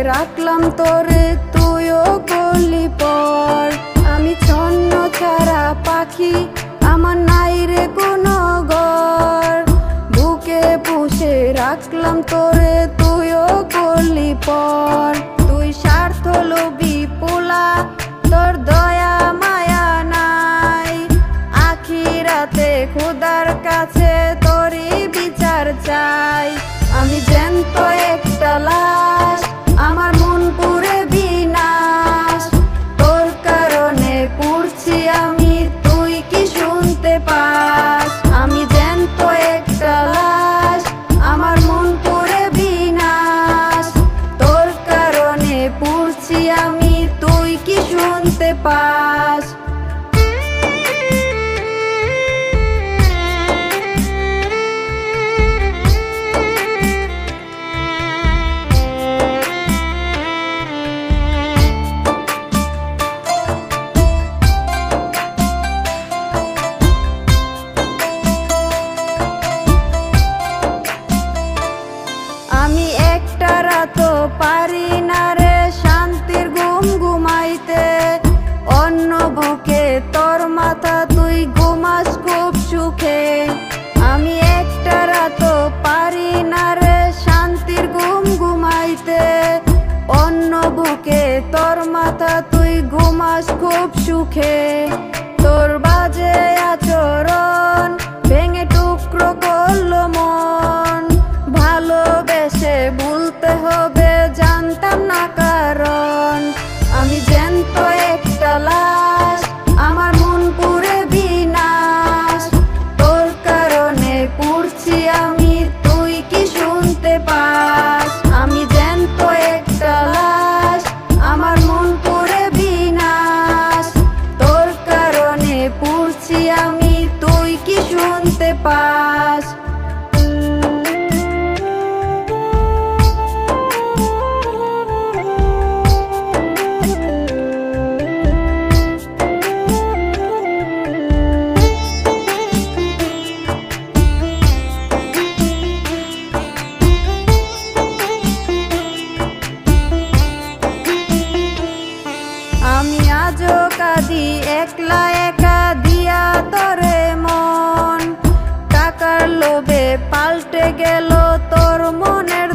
রাখলাম তোরে, তুইও করলি পর। আমি ছন্ন ছাড়া পাখি, আমার নাই রে কোনো ঘর। বুকে পুষে রাখলাম তোরে, তুইও করলি পর। তুই স্বার্থ লোভী পোলা, তোর দয়া মায়া নাই। আখিরাতে খোদার কাছে তোরই বিচার চাই। আমি জ্যান্ত একটা লাশ, আমার মন পুরে বিনাশ। তোর কারণে পুড়ছি আমি, তুই কি শুনতে পাস? আমি জ্যান্ত একটা লাশ, আমার মন পুরে বিনাশ। তোর কারণে পুড়ছি আমি, তুই কি শুনতে পাস? আমি একটা রাতও পারি না রে শান্তির ঘুম ঘুমাইতে। অন্য বুকে তোর মাথা, তুই ঘুমাস খুব সুখে। আমি একটা রাতও পারি না রে শান্তির ঘুম ঘুমাইতে। অন্য বুকে তোর মাথা, তুই ঘুমাস খুব সুখে। তোর বাজে আচরণ ভেঙে টুকরো করলো মন। ভালোবেসে ভুলতে হবে জানতাম না কারণ। আমি জ্যান্ত একটা লাশ, আমার মন পুরে বিনাশ। তোর কারণে পুড়ছি আমি, তুই কি শুনতে পাস? আমি জ্যান্ত একটা লাশ, আমার মন পুরে বিনাশ। তোর কারণে পুড়ছি আমি, তুই কি শুনতে পাস? আমি আজও কাঁদি একলা একা দিয়া তোরে মন। টাকার লোভে পাল্টে গেল তোর মনের